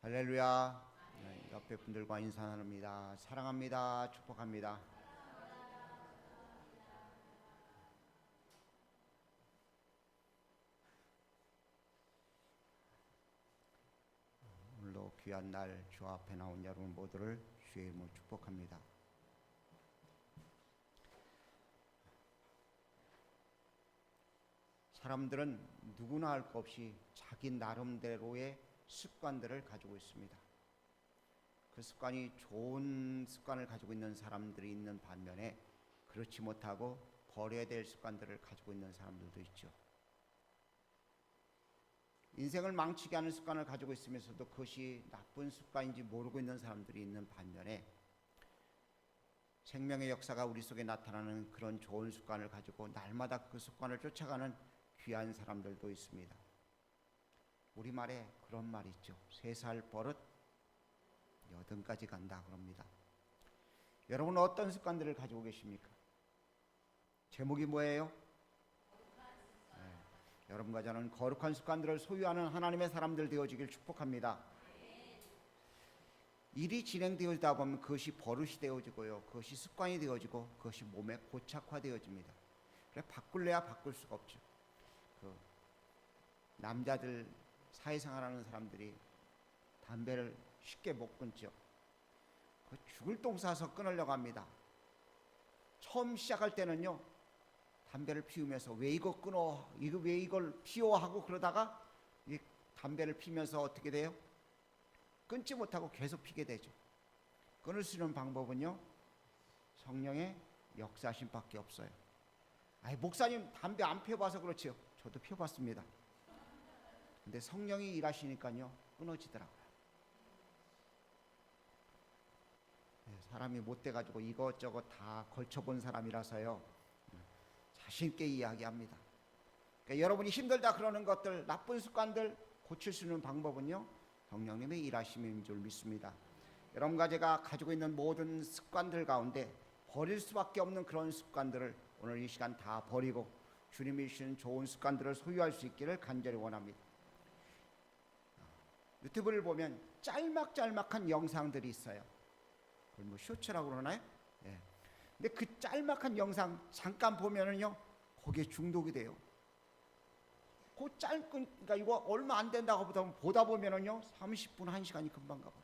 할렐루야. 네, 옆에 분들과 인사 나눕니다. 사랑합니다. 축복합니다. 오늘도 귀한 날 주 앞에 나온 여러분 모두를 주의 이름으로 축복합니다. 사람들은 누구나 할 것 없이 자기 나름대로의 습관들을 가지고 있습니다. 그 습관이 좋은 습관을 가지고 있는 사람들이 있는 반면에 그렇지 못하고 버려야 될 습관들을 가지고 있는 사람들도 있죠. 인생을 망치게 하는 습관을 가지고 있으면서도 그것이 나쁜 습관인지 모르고 있는 사람들이 있는 반면에 생명의 역사가 우리 속에 나타나는 그런 좋은 습관을 가지고 날마다 그 습관을 쫓아가는 귀한 사람들도 있습니다. 우리말에 그런 말이 있죠. 3살 버릇 8까지 간다 그럽니다. 여러분은 어떤 습관들을 가지고 계십니까? 제목이 뭐예요? 여러분과 저는 거룩한 습관들을 소유하는 하나님의 사람들 되어지길 축복합니다. 일이 진행되어지다 보면 그것이 버릇이 되어지고요, 그것이 습관이 되어지고 그것이 몸에 고착화되어집니다. 그래 바꿀래야 바꿀 수가 없죠. 남자들 사회생활하는 사람들이 담배를 쉽게 못 끊죠. 죽을 똥 싸서 끊으려고 합니다. 처음 시작할 때는요, 담배를 피우면서 왜 이거 끊어, 이거 왜 이걸 피워 하고 그러다가 이 담배를 피면서 어떻게 돼요? 끊지 못하고 계속 피게 되죠. 끊을 수 있는 방법은요, 성령의 역사심밖에 없어요. 목사님 담배 안 피워봐서 그렇지요. 저도 피워봤습니다. 근데 성령이 일하시니까요, 끊어지더라고요. 사람이 못돼가지고 이것저것 다 걸쳐본 사람이라서요, 자신있게 이야기합니다. 그러니까 여러분이 힘들다 그러는 것들, 나쁜 습관들 고칠 수 있는 방법은요, 성령님의 일하심인 줄 믿습니다. 여러분과 제가 가지고 있는 모든 습관들 가운데 버릴 수밖에 없는 그런 습관들을 오늘 이 시간 다 버리고 주님이 주신 좋은 습관들을 소유할 수 있기를 간절히 원합니다. 유튜브를 보면 짤막짤막한 영상들이 있어요. 그걸 뭐 쇼츠라고 그러나요? 예. 근데 그 짤막한 영상 잠깐 보면은요, 거기에 중독이 돼요. 그러니까 이거 얼마 안 된다고 보다 보면은요, 30분, 1시간이 금방 가버려요.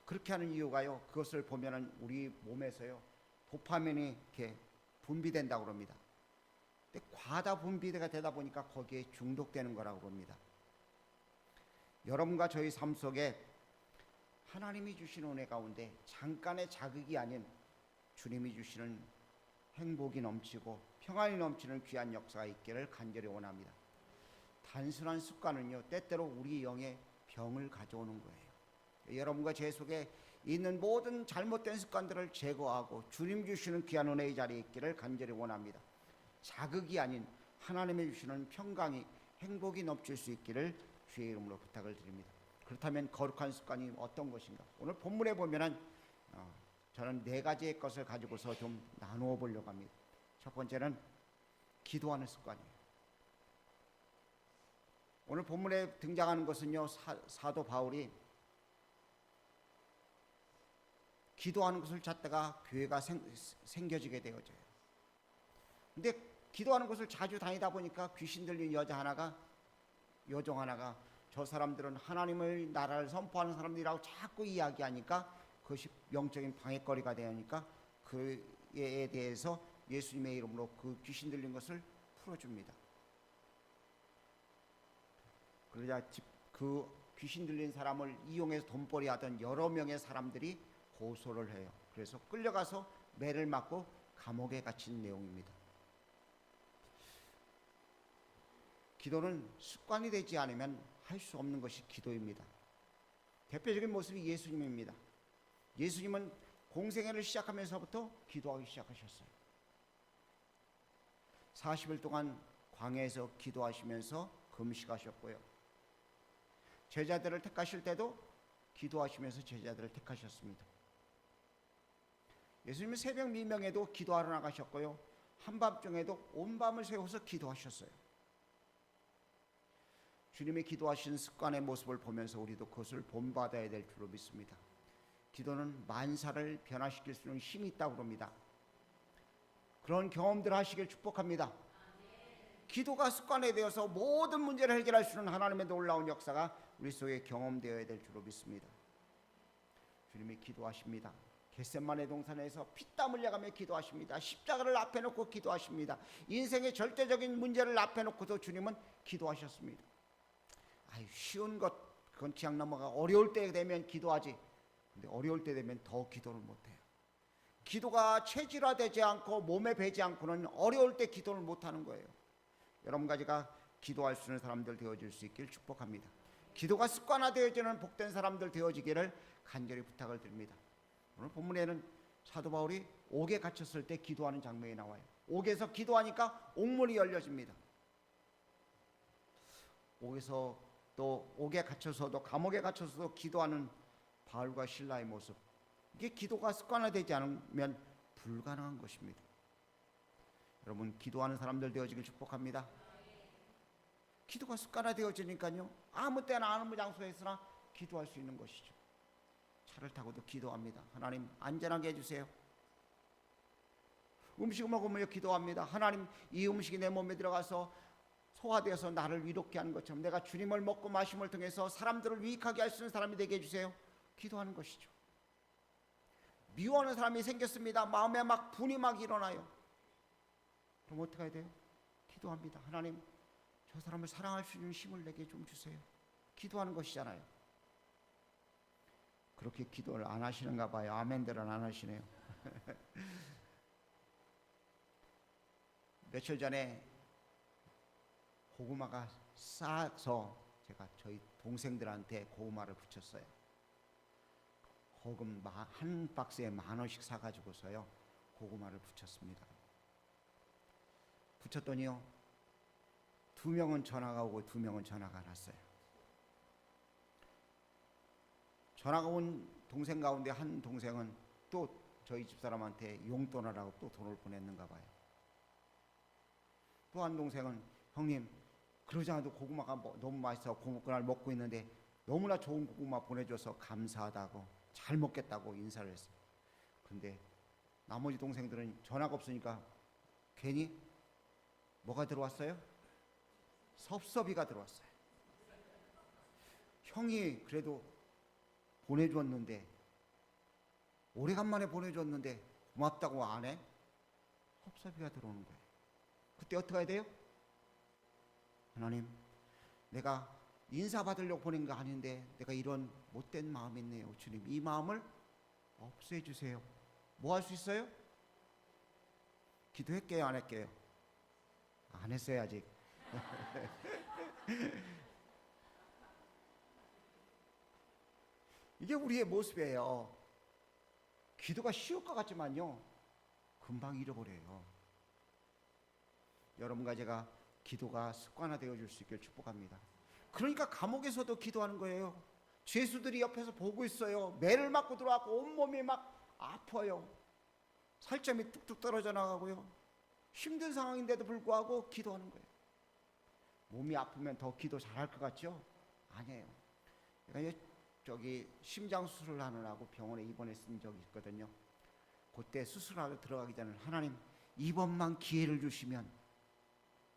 그렇게 하는 이유가요, 그것을 보면은 우리 몸에서요, 도파민이 이렇게 분비된다고 합니다. 근데 과다 분비가 되다 보니까 거기에 중독되는 거라고 봅니다. 여러분과 저희 삶 속에 하나님이 주시는 은혜 가운데 잠깐의 자극이 아닌 주님이 주시는 행복이 넘치고 평안이 넘치는 귀한 역사가 있기를 간절히 원합니다. 단순한 습관은요, 때때로 우리 영에 병을 가져오는 거예요. 여러분과 제 속에 있는 모든 잘못된 습관들을 제거하고 주님 주시는 귀한 은혜의 자리에 있기를 간절히 원합니다. 자극이 아닌 하나님이 주시는 평강이, 행복이 넘칠 수 있기를 주의 이름으로 부탁을 드립니다. 그렇다면 거룩한 습관이 어떤 것인가? 오늘 본문에 보면은 저는 4가지의 것을 가지고서 좀 나누어 보려고 합니다. 첫 번째는 기도하는 습관이에요. 오늘 본문에 등장하는 것은요, 사도 바울이 기도하는 것을 찾다가 교회가 생겨지게 되어져요. 근데 기도하는 것을 자주 다니다 보니까 귀신 들린 여종 하나가 저 사람들은 하나님의 나라를 선포하는 사람들이라고 자꾸 이야기하니까 그것이 영적인 방해거리가 되니까 그에 대해서 예수님의 이름으로 그 귀신 들린 것을 풀어줍니다. 그러자 그 귀신 들린 사람을 이용해서 돈벌이 하던 여러 명의 사람들이 고소를 해요. 그래서 끌려가서 매를 맞고 감옥에 갇힌 내용입니다. 기도는 습관이 되지 않으면 할 수 없는 것이 기도입니다. 대표적인 모습이 예수님입니다. 예수님은 공생애를 시작하면서부터 기도하기 시작하셨어요. 40일 동안 광야에서 기도하시면서 금식하셨고요. 제자들을 택하실 때도 기도하시면서 제자들을 택하셨습니다. 예수님은 새벽 미명에도 기도하러 나가셨고요, 한밤중에도 온 밤을 새워서 기도하셨어요. 주님이 기도하신 습관의 모습을 보면서 우리도 그것을 본받아야 될 줄로 믿습니다. 기도는 만사를 변화시킬 수 있는 힘이 있다고 합니다. 그런 경험들 하시길 축복합니다. 기도가 습관이 되어서 모든 문제를 해결할 수 있는 하나님의 놀라운 역사가 우리 속에 경험되어야 될 줄로 믿습니다. 주님이 기도하십니다. 겟세마네 동산에서 피땀 흘려가며 기도하십니다. 십자가를 앞에 놓고 기도하십니다. 인생의 절대적인 문제를 앞에 놓고도 주님은 기도하셨습니다. 쉬운 것 그건 그냥 넘어가. 어려울 때 되면 기도하지. 근데 어려울 때 되면 더 기도를 못해요. 기도가 체질화되지 않고 몸에 배지 않고는 어려울 때 기도를 못하는 거예요. 여러분과 제가 기도할 수 있는 사람들 되어질 수 있길 축복합니다. 기도가 습관화되어지는 복된 사람들 되어지기를 간절히 부탁을 드립니다. 오늘 본문에는 사도 바울이 옥에 갇혔을 때 기도하는 장면이 나와요. 옥에서 기도하니까 옥문이 열려집니다. 옥에서 또 옥에 갇혀서도 감옥에 갇혀서도 기도하는 바울과 실라의 모습, 이게 기도가 습관화되지 않으면 불가능한 것입니다. 여러분, 기도하는 사람들 되어지길 축복합니다. 기도가 습관화되어지니까요, 아무 때나 아무 장소에 있으나 기도할 수 있는 것이죠. 차를 타고도 기도합니다. 하나님 안전하게 해주세요. 음식을 먹으며 기도합니다. 하나님, 이 음식이 내 몸에 들어가서 소화되어서 나를 위롭게 하는 것처럼 내가 주님을 먹고 마심을 통해서 사람들을 유익하게 할 수 있는 사람이 되게 해주세요. 기도하는 것이죠. 미워하는 사람이 생겼습니다. 마음에 막 분이 막 일어나요. 그럼 어떻게 해야 돼요? 기도합니다. 하나님, 저 사람을 사랑할 수 있는 힘을 내게 좀 주세요. 기도하는 것이잖아요. 그렇게 기도를 안 하시는가 봐요. 아멘들은 안 하시네요. 며칠 전에 고구마가 싸서 제가 저희 동생들한테 고구마를 붙였어요. 거금 한 박스에 10,000원씩 사가지고서요 고구마를 붙였습니다. 붙였더니요, 2명은 전화가 오고 2명은 전화가 안 왔어요. 전화가 온 동생 가운데 한 동생은 또 저희 집사람한테 용돈을 하고 또 돈을 보냈는가 봐요. 또 한 동생은, 형님, 그러지 않아도 고구마가 너무 맛있어 그날 먹고 있는데 너무나 좋은 고구마 보내줘서 감사하다고, 잘 먹겠다고 인사를 했어요. 근데 나머지 동생들은 전화가 없으니까 괜히 뭐가 들어왔어요? 섭섭이가 들어왔어요. 형이 그래도 보내줬는데, 오래간만에 보내줬는데 고맙다고 안 해? 섭섭이가 들어오는 거예요. 그때 어떻게 해야 돼요? 하나님, 내가 인사받으려고 보낸 거 아닌데 내가 이런 못된 마음이 있네요. 주님, 이 마음을 없애주세요. 뭐 할 수 있어요? 기도할게요, 안 할게요? 안 했어요, 아직. 이게 우리의 모습이에요. 기도가 쉬울 것 같지만요, 금방 잃어버려요. 여러분과 제가 기도가 습관화되어 줄 수 있길 축복합니다. 그러니까 감옥에서도 기도하는 거예요. 죄수들이 옆에서 보고 있어요. 매를 맞고 들어왔고 온몸이 막 아파요. 살점이 뚝뚝 떨어져 나가고요. 힘든 상황인데도 불구하고 기도하는 거예요. 몸이 아프면 더 기도 잘할 것 같죠? 아니에요. 제가 저기 심장 수술을 하느라고 병원에 입원했던 적이 있거든요. 그때 수술하러 들어가기 전에 하나님, 이번만 기회를 주시면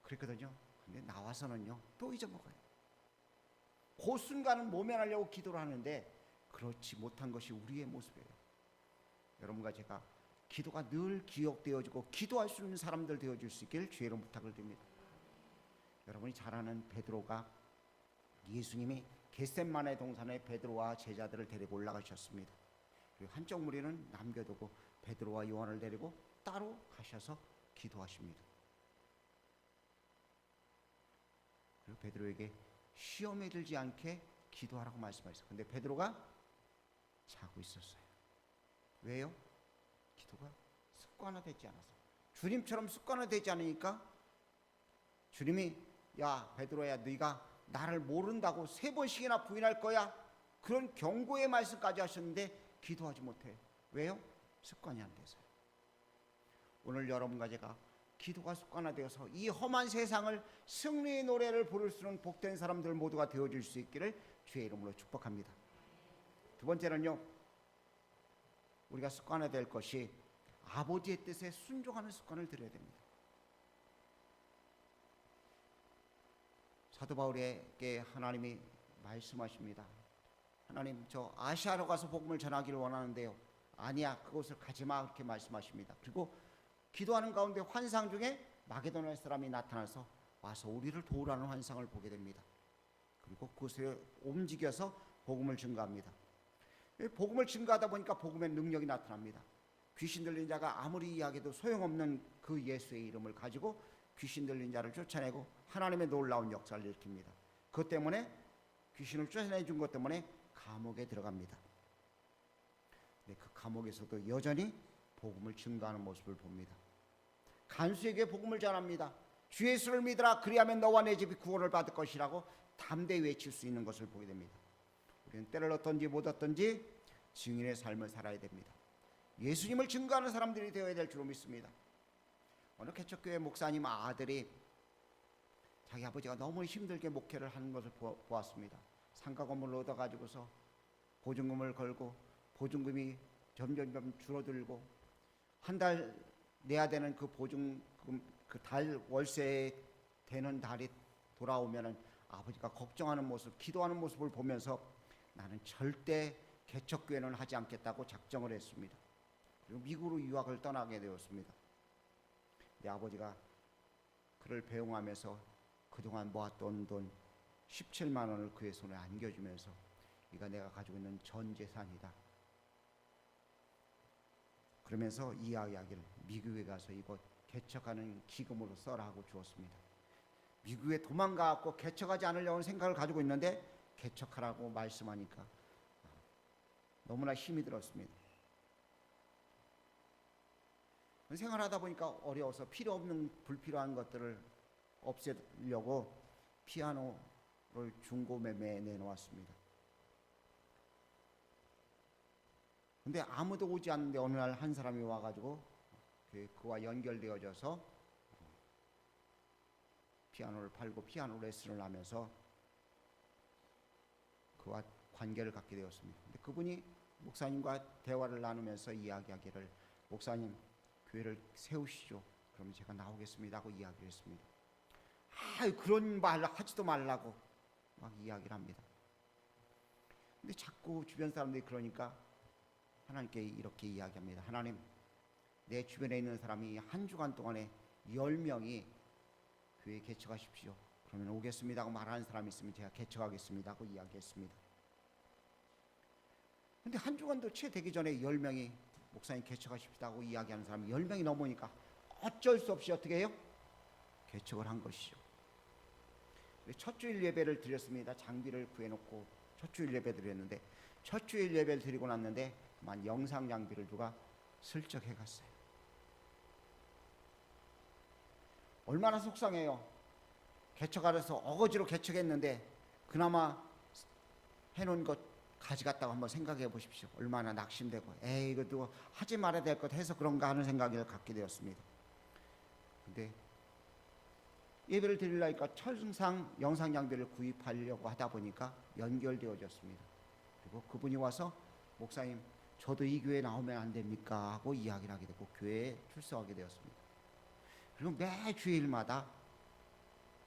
그랬거든요. 근데 나와서는요 또 잊어먹어요. 그 순간은 모면하려고 기도를 하는데 그렇지 못한 것이 우리의 모습이에요. 여러분과 제가 기도가 늘 기억되어지고 기도할 수 있는 사람들 되어줄 수 있길 주의 이름 부탁을 드립니다. 여러분이 잘 아는 베드로가, 예수님이 겟세마네 동산에 베드로와 제자들을 데리고 올라가셨습니다. 그리고 한쪽 무리는 남겨두고 베드로와 요한을 데리고 따로 가셔서 기도하십니다. 그리고 베드로에게 시험에 들지 않게 기도하라고 말씀하셨어요. 근데 베드로가 자고 있었어요. 왜요? 기도가 습관화되지 않아서. 주님처럼 습관화되지 않으니까 주님이, 야 베드로야, 네가 나를 모른다고 3번씩이나 부인할 거야, 그런 경고의 말씀까지 하셨는데 기도하지 못해. 왜요? 습관이 안 돼서요. 오늘 여러분과 제가 기도가 습관화되어서 이 험한 세상을 승리의 노래를 부를 수 있는 복된 사람들 모두가 되어줄 수 있기를 주의 이름으로 축복합니다. 두 번째는요, 우리가 습관화될 것이 아버지의 뜻에 순종하는 습관을 들여야 됩니다. 사도 바울에게 하나님이 말씀하십니다. 하나님, 저 아시아로 가서 복음을 전하기를 원하는데요. 아니야, 그곳을 가지마, 그렇게 말씀하십니다. 그리고 기도하는 가운데 환상 중에 마게도냐 사람이 나타나서 와서 우리를 도우라는 환상을 보게 됩니다. 그리고 그곳에 움직여서 복음을 증거합니다. 복음을 증거하다 보니까 복음의 능력이 나타납니다. 귀신 들린 자가 아무리 이야기해도 소용없는 그 예수의 이름을 가지고 귀신 들린 자를 쫓아내고 하나님의 놀라운 역사를 일으킵니다. 그것 때문에, 귀신을 쫓아내준 것 때문에 감옥에 들어갑니다. 근데 그 감옥에서도 여전히 복음을 증거하는 모습을 봅니다. 간수에게 복음을 전합니다. 주 예수를 믿으라, 그리하면 너와 내 집이 구원을 받을 것이라고 담대히 외칠 수 있는 것을 보게 됩니다. 우리는 때를 얻든지 못 얻든지 증인의 삶을 살아야 됩니다. 예수님을 증거하는 사람들이 되어야 될 줄로 믿습니다. 어느 개척교회 목사님 아들이 자기 아버지가 너무 힘들게 목회를 하는 것을 보았습니다. 상가 건물을 얻어가지고서 보증금을 걸고 보증금이 점점 줄어들고 한 달 내야 되는 그 보증금, 그 달 월세 되는 달이 돌아오면은 아버지가 걱정하는 모습, 기도하는 모습을 보면서 나는 절대 개척교회는 하지 않겠다고 작정을 했습니다. 그리고 미국으로 유학을 떠나게 되었습니다. 내 아버지가 그를 배웅하면서 그동안 모았던 돈 17만 원을 그의 손에 안겨주면서 이가 내가 가지고 있는 전 재산이다. 그러면서 이 이야기를 미국에 가서 이곳 개척하는 기금으로 써라 하고 주었습니다. 미국에 도망가고 개척하지 않으려는 생각을 가지고 있는데 개척하라고 말씀하니까 너무나 힘이 들었습니다. 생활하다 보니까 어려워서 필요 없는 불필요한 것들을 없애려고 피아노를 중고 매매에 내놓았습니다. 근데 아무도 오지 않는데 어느 날 한 사람이 와가지고 그와 연결되어져서 피아노를 팔고 피아노 레슨을 하면서 그와 관계를 갖게 되었습니다. 근데 그분이 목사님과 대화를 나누면서 이야기하기를, 목사님 교회를 세우시죠. 그러면 제가 나오겠습니다 하고 이야기를 했습니다. 그런 말 하지도 말라고 막 이야기를 합니다. 근데 자꾸 주변 사람들이 그러니까 하나님께 이렇게 이야기합니다. 하나님, 내 주변에 있는 사람이 한 주간 동안에 10명이 교회 개척하십시오. 그러면 오겠습니다 하고 말하는 사람이 있으면 제가 개척하겠습니다 하고 이야기했습니다. 근데 한 주간도 채 되기 전에 10명이 목사님 개척하십시다 하고 이야기하는 사람이 10명이 넘으니까 어쩔 수 없이 어떻게 해요? 개척을 한 것이죠. 첫 주일 예배를 드렸습니다. 장비를 구해놓고 첫 주일 예배 드렸는데, 첫 주일 예배를 드리고 났는데 그만 영상 장비를 누가 슬쩍 해갔어요. 얼마나 속상해요. 개척하려서 어거지로 개척했는데 그나마 해놓은 것 가져갔다고 한번 생각해 보십시오. 얼마나 낙심되고 이거 누가 하지 말아야 될 것 해서 그런가 하는 생각을 갖게 되었습니다. 근데 예배를 드리려니까 천상 영상 장비를 구입하려고 하다 보니까 연결되어졌습니다. 그리고 그분이 와서 목사님 저도 이 교회에 나오면 안 됩니까 하고 이야기를 하게 되고 교회에 출석하게 되었습니다. 그리고 매 주일마다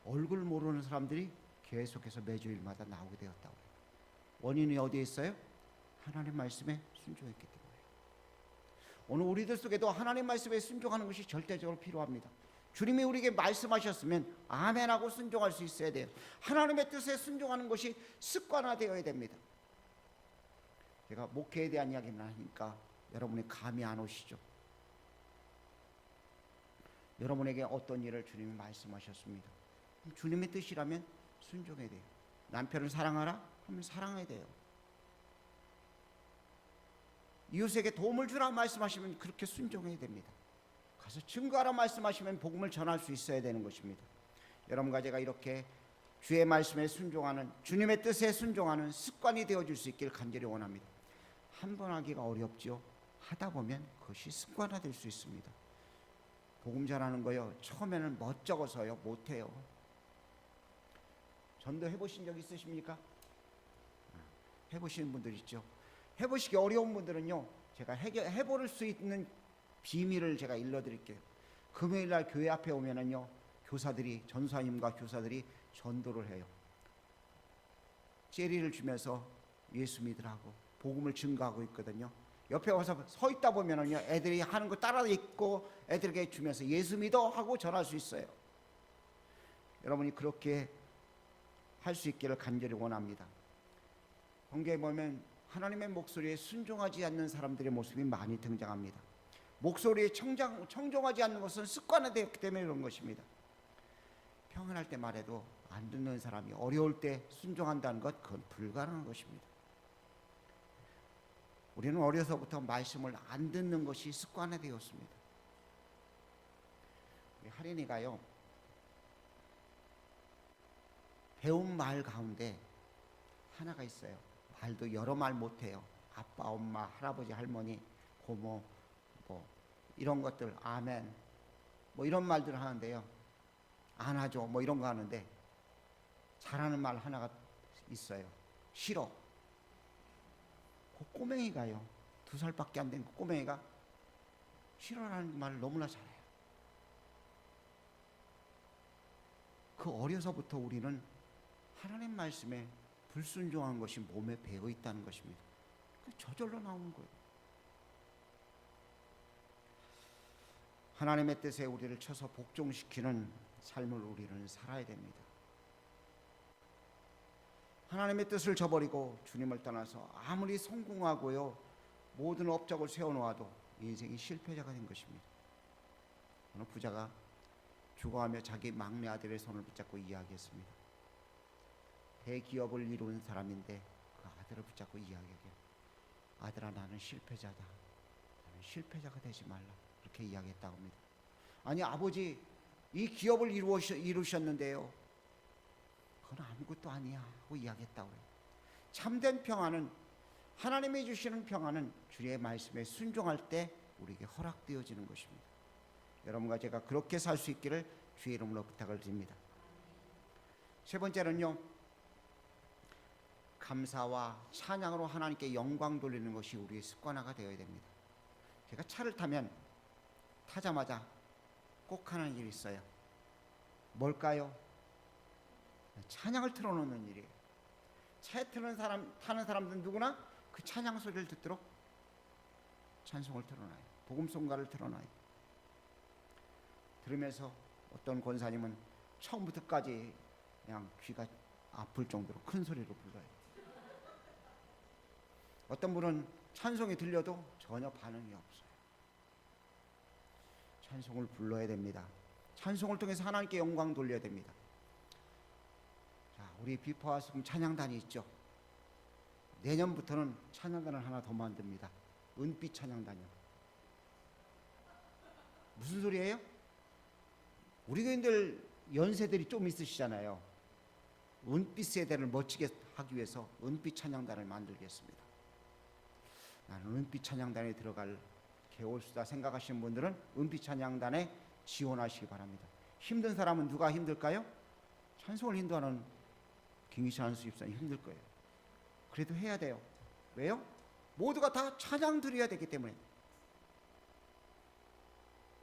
얼굴 모르는 사람들이 계속해서 매주일마다 나오게 되었다고 해요. 원인이 어디에 있어요? 하나님 말씀에 순종했기 때문에. 오늘 우리들 속에도 하나님 말씀에 순종하는 것이 절대적으로 필요합니다. 주님이 우리에게 말씀하셨으면 아멘하고 순종할 수 있어야 돼요. 하나님의 뜻에 순종하는 것이 습관화되어야 됩니다. 제가 목회에 대한 이야기를 하니까 여러분이 감이 안 오시죠? 여러분에게 어떤 일을 주님이 말씀하셨습니다. 주님의 뜻이라면 순종해야 돼요. 남편을 사랑하라 하면 사랑해야 돼요. 이웃에게 도움을 주라 말씀하시면 그렇게 순종해야 됩니다. 가서 증거하라 말씀하시면 복음을 전할 수 있어야 되는 것입니다. 여러분과 제가 이렇게 주의 말씀에 순종하는, 주님의 뜻에 순종하는 습관이 되어줄 수 있기를 간절히 원합니다. 한 번 하기가 어렵죠. 하다 보면 그것이 습관화될 수 있습니다. 복음 전하는 거요, 처음에는 멋쩍어서요 못해요. 전도 해보신 적 있으십니까? 해보시는 분들 있죠. 해보시기 어려운 분들은요, 제가 해볼 수 있는 비밀을 제가 일러드릴게요. 금요일날 교회 앞에 오면은요, 교사들이, 전사님과 교사들이 전도를 해요. 젤리를 주면서 예수 믿으라고 복음을 증거하고 있거든요. 옆에 와서 서 있다 보면은요, 애들이 하는 거 따라 읽고 애들에게 주면서 예수 믿어 하고 전할 수 있어요. 여러분이 그렇게 할 수 있기를 간절히 원합니다. 성경에 보면 하나님의 목소리에 순종하지 않는 사람들의 모습이 많이 등장합니다. 목소리에 청종하지 않는 것은 습관화되었기 때문에 그런 것입니다. 평안할 때 말해도 안 듣는 사람이 어려울 때 순종한다는 것, 그건 불가능한 것입니다. 우리는 어려서부터 말씀을 안 듣는 것이 습관화되었습니다. 우리 할인이가요, 배운 말 가운데 하나가 있어요. 말도 여러 말 못해요. 아빠, 엄마, 할아버지, 할머니, 고모, 뭐 이런 것들, 아멘, 뭐 이런 말들을 하는데요, 안 하죠, 뭐 이런 거 하는데 잘하는 말 하나가 있어요. 싫어. 그 꼬맹이가요, 2살밖에 안 된 그 꼬맹이가 싫어라는 말을 너무나 잘해요. 그 어려서부터 우리는 하나님 말씀에 불순종한 것이 몸에 배어 있다는 것입니다. 저절로 나오는 거예요. 하나님의 뜻에 우리를 쳐서 복종시키는 삶을 우리는 살아야 됩니다. 하나님의 뜻을 저버리고 주님을 떠나서 아무리 성공하고요, 모든 업적을 세워놓아도 인생이 실패자가 된 것입니다. 어느 부자가 죽어가며 자기 막내 아들의 손을 붙잡고 이야기했습니다. 대기업을 이룬 사람인데 그 아들을 붙잡고 이야기해요. 아들아, 나는 실패자다. 나는 실패자가 되지 말라. 그렇게 이야기했다고 합니다. 아니 아버지, 이 기업을 이루셨는데요, 그건 아무것도 아니야 하고 이야기했다고 해요. 참된 평안은, 하나님이 주시는 평안은 주의 말씀에 순종할 때 우리에게 허락되어지는 것입니다. 여러분과 제가 그렇게 살 수 있기를 주의 이름으로 부탁을 드립니다. 세 번째는요, 감사와 찬양으로 하나님께 영광 돌리는 것이 우리의 습관화가 되어야 됩니다. 제가 차를 타자마자 꼭 하는 일이 있어요. 뭘까요? 찬양을 틀어놓는 일이에요. 차에 타는 사람들은 누구나 그 찬양 소리를 듣도록 찬송을 틀어놔요. 복음송가를 틀어놔요. 들으면서 어떤 권사님은 처음부터 끝까지 그냥 귀가 아플 정도로 큰 소리로 불러요. 어떤 분은 찬송이 들려도 전혀 반응이 없어요. 찬송을 불러야 됩니다. 찬송을 통해서 하나님께 영광 돌려야 됩니다. 자, 우리 비포와 수금 찬양단이 있죠. 내년부터는 찬양단을 하나 더 만듭니다. 은빛 찬양단이요. 무슨 소리예요? 우리 교인들 연세들이 좀 있으시잖아요. 은빛 세대를 멋지게 하기 위해서 은빛 찬양단을 만들겠습니다. 나는 은빛 찬양단에 들어갈 개월수다 생각하시는 분들은 은빛 찬양단에 지원하시기 바랍니다. 힘든 사람은 누가 힘들까요? 찬송을 인도하는 김희찬 수집사님 힘들 거예요. 그래도 해야 돼요. 왜요? 모두가 다 찬양 드려야 되기 때문에.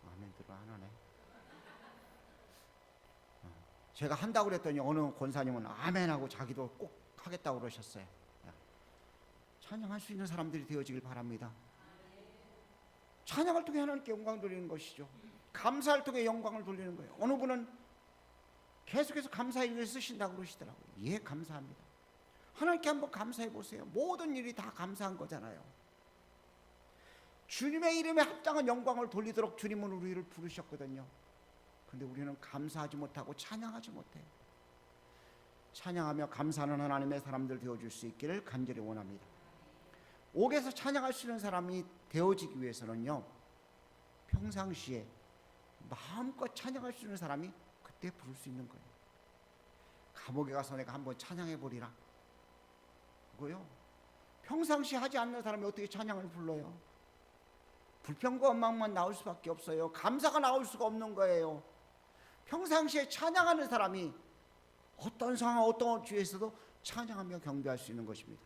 아멘 들어 안 하네. 제가 한다고 그랬더니 어느 권사님은 아멘하고 자기도 꼭 하겠다고 그러셨어요. 찬양할 수 있는 사람들이 되어지길 바랍니다. 찬양을 통해 하나님께 영광을 돌리는 것이죠. 감사를 통해 영광을 돌리는 거예요. 어느 분은 계속해서 감사의 일을 쓰신다고 그러시더라고요. 예, 감사합니다. 하나님께 한번 감사해 보세요. 모든 일이 다 감사한 거잖아요. 주님의 이름에 합당한 영광을 돌리도록 주님은 우리를 부르셨거든요. 그런데 우리는 감사하지 못하고 찬양하지 못해요. 찬양하며 감사하는 하나님의 사람들 되어줄 수 있기를 간절히 원합니다. 옥에서 찬양할 수 있는 사람이 되어지기 위해서는요, 평상시에 마음껏 찬양할 수 있는 사람이 그때 부를 수 있는 거예요. 감옥에 가서 내가 한번 찬양해 보리라, 그거요. 평상시 하지 않는 사람이 어떻게 찬양을 불러요? 불평과 원망만 나올 수밖에 없어요. 감사가 나올 수가 없는 거예요. 평상시에 찬양하는 사람이 어떤 상황, 어떤 주에서도 찬양하며 경배할 수 있는 것입니다.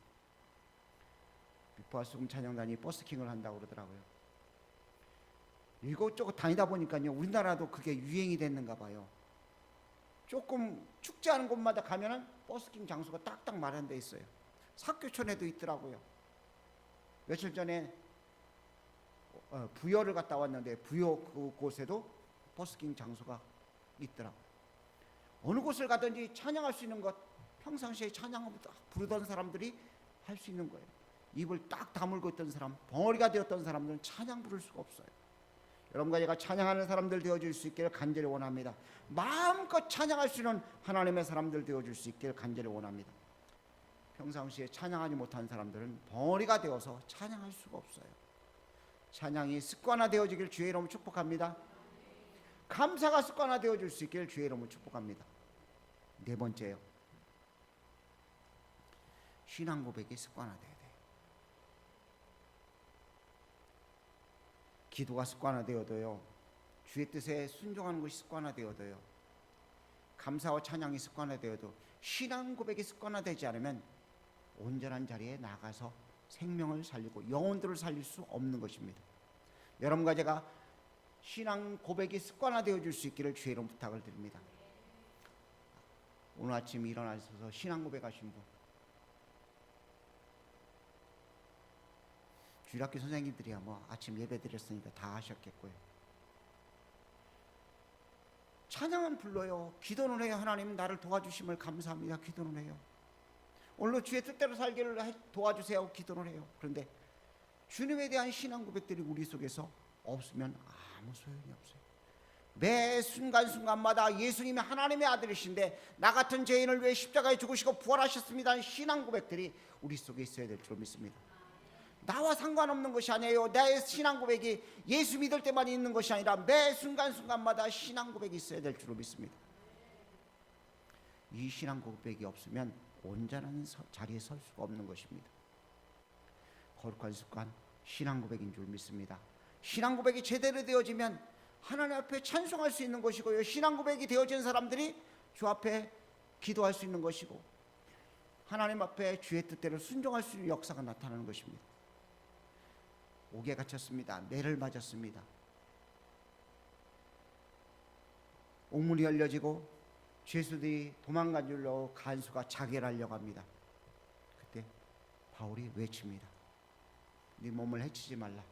비포와 수금 찬양단이 버스킹을 한다고 그러더라고요. 이곳저곳 다니다 보니까요, 우리나라도 그게 유행이 됐는가 봐요. 조금 축제하는 곳마다 가면은 버스킹 장소가 딱딱 마련되어 있어요. 사교촌에도 있더라고요. 며칠 전에 부여를 갔다 왔는데 부여 그곳에도 버스킹 장소가 있더라고요. 어느 곳을 가든지 찬양할 수 있는 것, 평상시에 찬양을 부르던 사람들이 할 수 있는 거예요. 입을 딱 다물고 있던 사람, 벙어리가 되었던 사람들은 찬양 부를 수가 없어요. 여러분과 제가 찬양하는 사람들 되어줄 수 있기를 간절히 원합니다. 마음껏 찬양할 수 있는 하나님의 사람들 되어줄 수 있기를 간절히 원합니다. 평상시에 찬양하지 못한 사람들은 벙어리가 되어서 찬양할 수가 없어요. 찬양이 습관화되어지길 주의 이름으로 축복합니다. 감사가 습관화되어질 수 있기를 주의 이름으로 축복합니다. 네 번째요, 신앙 고백이 습관화돼야 돼요. 기도가 습관화되어도요, 주의 뜻에 순종하는 것이 습관화되어도요, 감사와 찬양이 습관화되어도 신앙 고백이 습관화되지 않으면 온전한 자리에 나가서 생명을 살리고 영혼들을 살릴 수 없는 것입니다. 여러분과 제가 신앙 고백이 습관화되어질 수 있기를 주의 이름 부탁을 드립니다. 오늘 아침 일어나셔서 신앙 고백하신 분, 주일학교 선생님들이야 뭐 아침 예배 드렸으니까 다 하셨겠고요. 찬양은 불러요. 기도는 해요. 하나님 나를 도와주심을 감사합니다. 기도는 해요. 오늘도 주의 뜻대로 살기를 도와주세요. 기도를 해요. 그런데 주님에 대한 신앙 고백들이 우리 속에서 없으면 아무 소용이 없어요. 매 순간순간마다 예수님이 하나님의 아들이신데 나 같은 죄인을 위해 십자가에 죽으시고 부활하셨습니다. 신앙 고백들이 우리 속에 있어야 될 줄 믿습니다. 나와 상관없는 것이 아니에요. 내 신앙 고백이 예수 믿을 때만 있는 것이 아니라 매 순간순간마다 신앙 고백이 있어야 될 줄 믿습니다. 이 신앙 고백이 없으면 온전한 자리에 설 수가 없는 것입니다. 거룩한 습관, 신앙 고백인 줄 믿습니다. 신앙 고백이 제대로 되어지면 하나님 앞에 찬송할 수 있는 것이고요, 신앙 고백이 되어진 사람들이 주 앞에 기도할 수 있는 것이고 하나님 앞에 주의 뜻대로 순종할 수 있는 역사가 나타나는 것입니다. 옥에 갇혔습니다. 매를 맞았습니다. 옥문이 열려지고 죄수들이 도망간 줄로 간수가 자결하려고 합니다. 그때 바울이 외칩니다. 네 몸을 해치지 말라.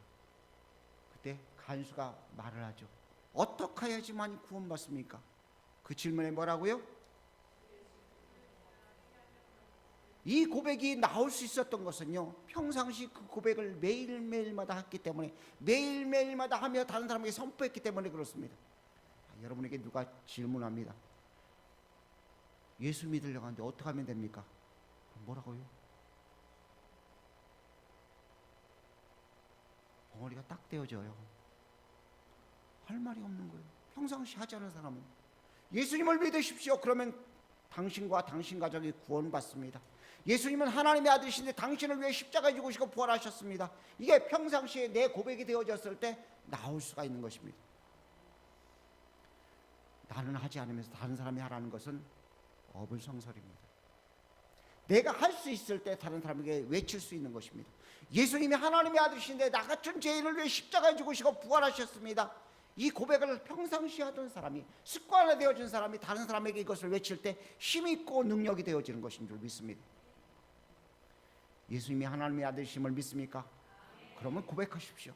그때 간수가 말을 하죠. 어떻게 해야지만 구원받습니까? 그 질문에 뭐라고요? 이 고백이 나올 수 있었던 것은요, 평상시 그 고백을 매일매일마다 했기 때문에, 매일매일마다 하며 다른 사람에게 선포했기 때문에 그렇습니다. 여러분에게 누가 질문합니다. 예수 믿으려고 하는데 어떻게 하면 됩니까? 뭐라고요? 벙어리가 딱 떼어져요. 할 말이 없는 거예요. 평상시 하지 않은 사람은 예수님을 믿으십시오. 그러면 당신과 당신 가족이 구원받습니다. 예수님은 하나님의 아들이신데 당신을 위해 십자가에 죽으시고 부활하셨습니다. 이게 평상시에 내 고백이 되어졌을 때 나올 수가 있는 것입니다. 나는 하지 않으면서 다른 사람이 하라는 것은 어불성설입니다. 내가 할 수 있을 때 다른 사람에게 외칠 수 있는 것입니다. 예수님이 하나님의 아들이신데 나 같은 죄인을 위해 십자가에 죽으시고 부활하셨습니다. 이 고백을 평상시 하던 사람이, 습관화되어진 사람이 다른 사람에게 이것을 외칠 때 힘있고 능력이 되어지는 것인 줄 믿습니다. 예수님이 하나님의 아들이심을 믿습니까? 그러면 고백하십시오.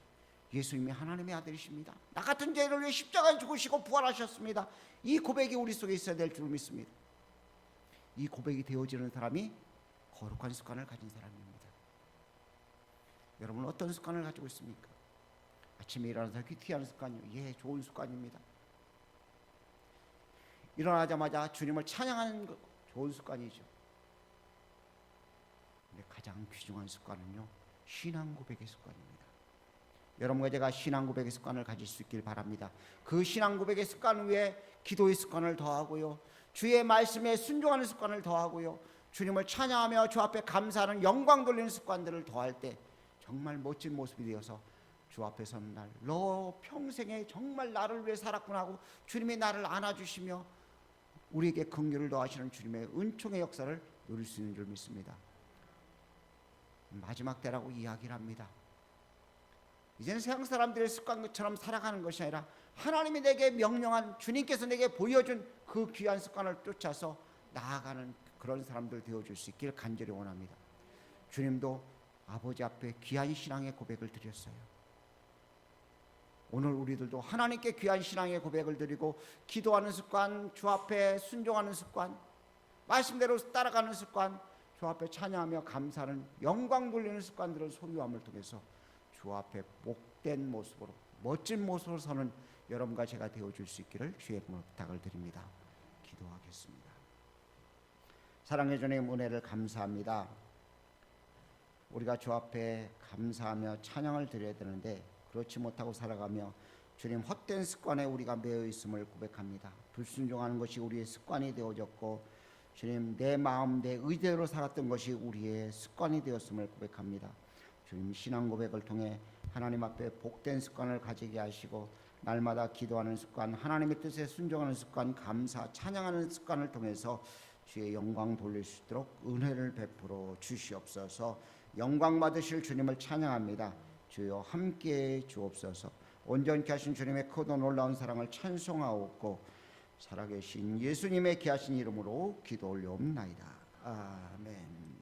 예수님이 하나님의 아들이십니다. 나 같은 죄인을 위해 십자가에 죽으시고 부활하셨습니다. 이 고백이 우리 속에 있어야 될 줄 믿습니다. 이 고백이 되어지는 사람이 거룩한 습관을 가진 사람입니다. 여러분은 어떤 습관을 가지고 있습니까? 아침에 일어나서 큐티하는 습관이요. 예, 좋은 습관입니다. 일어나자마자 주님을 찬양하는 것, 좋은 습관이죠. 근데 가장 귀중한 습관은요, 신앙 고백의 습관입니다. 여러분과 제가 신앙 고백의 습관을 가질 수 있길 바랍니다. 그 신앙 고백의 습관 위에 기도의 습관을 더하고요, 주의 말씀에 순종하는 습관을 더하고요, 주님을 찬양하며 주 앞에 감사하는 영광 돌리는 습관들을 더할 때 정말 멋진 모습이 되어서 주 앞에 서는 날, 너 평생에 정말 나를 위해 살았구나 하고 주님이 나를 안아주시며 우리에게 긍휼을 더하시는 주님의 은총의 역사를 누릴 수 있는 줄 믿습니다. 마지막 때라고 이야기를 합니다. 이제는 세상 사람들의 습관처럼 살아가는 것이 아니라 하나님이 내게 명령한, 주님께서 내게 보여준 그 귀한 습관을 쫓아서 나아가는 그런 사람들 되어줄 수 있길 간절히 원합니다. 주님도 아버지 앞에 귀한 신앙의 고백을 드렸어요. 오늘 우리들도 하나님께 귀한 신앙의 고백을 드리고 기도하는 습관, 주 앞에 순종하는 습관, 말씀대로 따라가는 습관, 주 앞에 찬양하며 감사하는, 영광 돌리는 습관들을 소유함을 통해서 주 앞에 복된 모습으로, 멋진 모습으로 서는 여러분과 제가 되어줄 수 있기를 주의 이름으로 부탁을 드립니다. 기도하겠습니다. 사랑의 주님, 은혜를 감사합니다. 우리가 주 앞에 감사하며 찬양을 드려야 되는데 그렇지 못하고 살아가며 주님, 헛된 습관에 우리가 매여 있음을 고백합니다. 불순종하는 것이 우리의 습관이 되어졌고 주님, 내 마음, 내 의대로 살았던 것이 우리의 습관이 되었음을 고백합니다. 주님, 신앙 고백을 통해 하나님 앞에 복된 습관을 가지게 하시고 날마다 기도하는 습관, 하나님의 뜻에 순종하는 습관, 감사, 찬양하는 습관을 통해서 주의 영광 돌릴 수 있도록 은혜를 베풀어 주시옵소서. 영광 받으실 주님을 찬양합니다. 주여 함께해 주옵소서. 온전케 하신 주님의 크고 놀라운 사랑을 찬송하옵고 살아계신 예수님의 귀하신 이름으로 기도 올려옵나이다. 아멘.